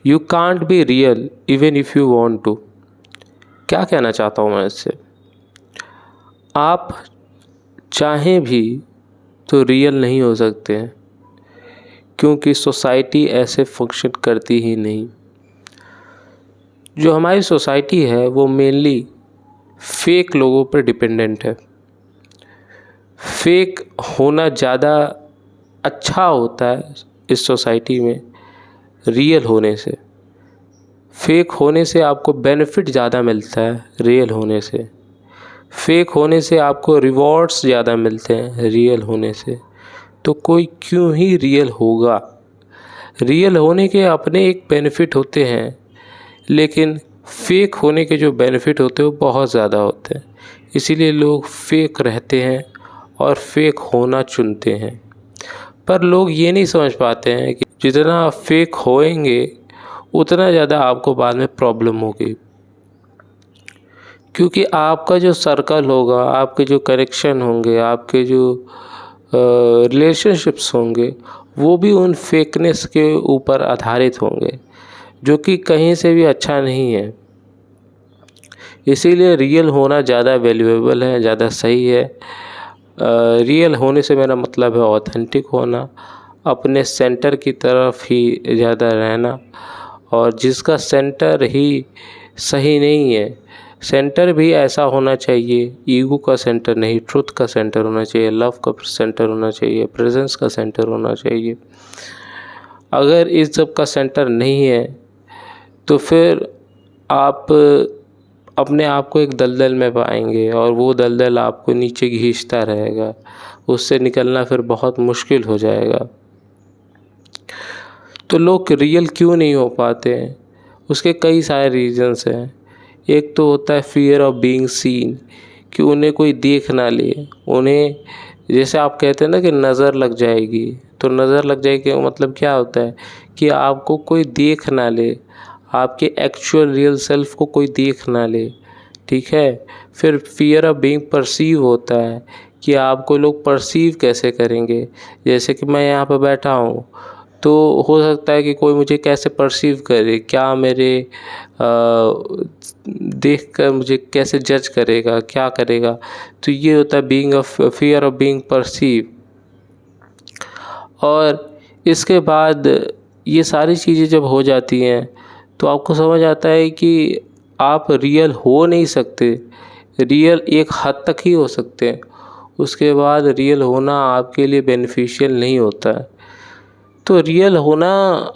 You can't be real even if you want to. क्या कहना चाहता हूँ मैं इससे? आप चाहें भी तो रियल नहीं हो सकते हैं, क्योंकि सोसाइटी ऐसे फंक्शन करती ही नहीं। जो हमारी सोसाइटी है वो मेनली फेक लोगों पर डिपेंडेंट है। फेक होना ज़्यादा अच्छा होता है इस सोसाइटी में रियल होने से। फेक होने से आपको बेनिफिट ज़्यादा मिलता है रियल होने से। फेक होने से आपको रिवॉर्ड्स ज़्यादा मिलते हैं रियल होने से। तो कोई क्यों ही रियल होगा? रियल होने के अपने एक बेनिफिट होते हैं, लेकिन फेक होने के जो बेनिफिट होते हैं वो बहुत ज़्यादा होते हैं। इसीलिए लोग फेक रहते हैं और फेक होना चुनते हैं। पर लोग ये नहीं समझ पाते हैं कि जितना आप फेक होएंगे उतना ज़्यादा आपको बाद में प्रॉब्लम होगी, क्योंकि आपका जो सर्कल होगा, आपके जो कनेक्शन होंगे, आपके जो रिलेशनशिप्स होंगे, वो भी उन फेकनेस के ऊपर आधारित होंगे, जो कि कहीं से भी अच्छा नहीं है। इसीलिए रियल होना ज़्यादा वैल्यूएबल है, ज़्यादा सही है। रियल होने से मेरा मतलब है ऑथेंटिक होना, अपने सेंटर की तरफ ही ज़्यादा रहना। और जिसका सेंटर ही सही नहीं है, सेंटर भी ऐसा होना चाहिए, ईगो का सेंटर नहीं, ट्रुथ का सेंटर होना चाहिए, लव का सेंटर होना चाहिए, प्रेजेंस का सेंटर होना चाहिए। अगर इस सब का सेंटर नहीं है तो फिर आप अपने आप को एक दलदल में पाएंगे और वो दलदल आपको नीचे खींचता रहेगा। उससे निकलना फिर बहुत मुश्किल हो जाएगा। तो लोग रियल क्यों नहीं हो पाते हैं? उसके कई सारे रीजंस हैं। एक तो होता है फियर ऑफ बीइंग सीन, कि उन्हें कोई देख ना ले। उन्हें, जैसे आप कहते हैं ना कि नज़र लग जाएगी, तो नज़र लग जाएगी का मतलब क्या होता है कि आपको कोई देख ना ले, आपके एक्चुअल रियल सेल्फ को कोई देख ना ले। ठीक है। फिर फियर ऑफ बीइंग परसीव होता है कि आपको लोग परसीव कैसे करेंगे। जैसे कि मैं यहाँ पर बैठा हूँ, तो हो सकता है कि कोई मुझे कैसे परसीव करे, क्या मेरे देख कर मुझे कैसे जज करेगा, क्या करेगा। तो ये होता है being of fear of being perceive. और इसके बाद ये सारी चीज़ें जब हो जाती हैं तो आपको समझ आता है कि आप रियल हो नहीं सकते। रियल एक हद तक ही हो सकते हैं, उसके बाद रियल होना आपके लिए बेनिफिशियल नहीं होता है। तो रियल होना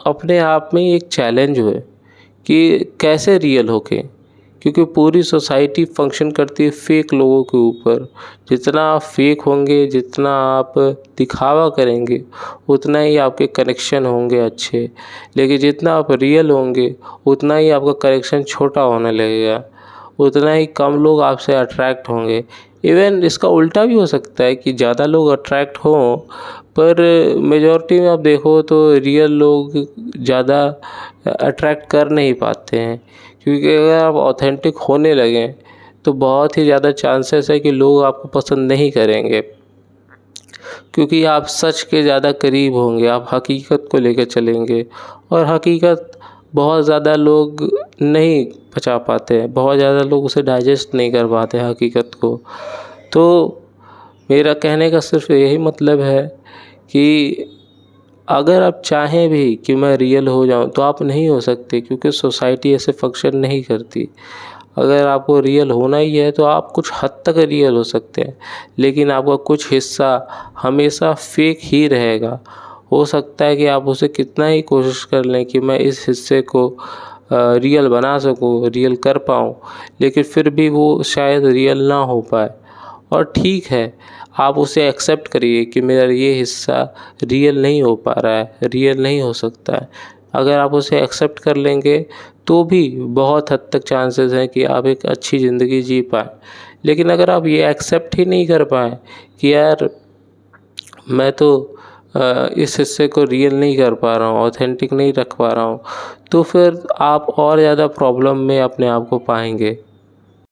अपने आप में एक चैलेंज है कि कैसे रियल होके, क्योंकि पूरी सोसाइटी फंक्शन करती है फेक लोगों के ऊपर। जितना आप फेक होंगे, जितना आप दिखावा करेंगे, उतना ही आपके कनेक्शन होंगे अच्छे। लेकिन जितना आप रियल होंगे उतना ही आपका कनेक्शन छोटा होने लगेगा, उतना ही कम लोग आपसे अट्रैक्ट होंगे। इवन इसका उल्टा भी हो सकता है कि ज़्यादा लोग अट्रैक्ट हों, पर मेजॉरिटी में आप देखो तो रियल लोग ज़्यादा अट्रैक्ट कर नहीं पाते हैं। क्योंकि अगर आप ऑथेंटिक होने लगें तो बहुत ही ज़्यादा चांसेस है कि लोग आपको पसंद नहीं करेंगे, क्योंकि आप सच के ज़्यादा करीब होंगे, आप हकीकत को लेकर चलेंगे। और हकीकत बहुत ज़्यादा लोग नहीं पचा पाते हैं, बहुत ज़्यादा लोग उसे डाइजेस्ट नहीं कर पाते हैं हकीकत को। तो मेरा कहने का सिर्फ यही मतलब है कि अगर आप चाहें भी कि मैं रियल हो जाऊं तो आप नहीं हो सकते, क्योंकि सोसाइटी ऐसे फंक्शन नहीं करती। अगर आपको रियल होना ही है तो आप कुछ हद तक रियल हो सकते हैं, लेकिन आपका कुछ हिस्सा हमेशा फेक ही रहेगा। हो सकता है कि आप उसे कितना ही कोशिश कर लें कि मैं इस हिस्से को रियल बना सकूं, रियल कर पाऊं, लेकिन फिर भी वो शायद रियल ना हो पाए। और ठीक है, आप उसे एक्सेप्ट करिए कि मेरा ये हिस्सा रियल नहीं हो पा रहा है, रियल नहीं हो सकता है। अगर आप उसे एक्सेप्ट कर लेंगे तो भी बहुत हद तक चांसेस हैं कि आप एक अच्छी ज़िंदगी जी पाएँ। लेकिन अगर आप ये एक्सेप्ट ही नहीं कर पाएँ कि यार मैं तो इस हिस्से को रियल नहीं कर पा रहा हूँ, ऑथेंटिक नहीं रख पा रहा हूँ, तो फिर आप और ज़्यादा प्रॉब्लम में अपने आप को पाएंगे।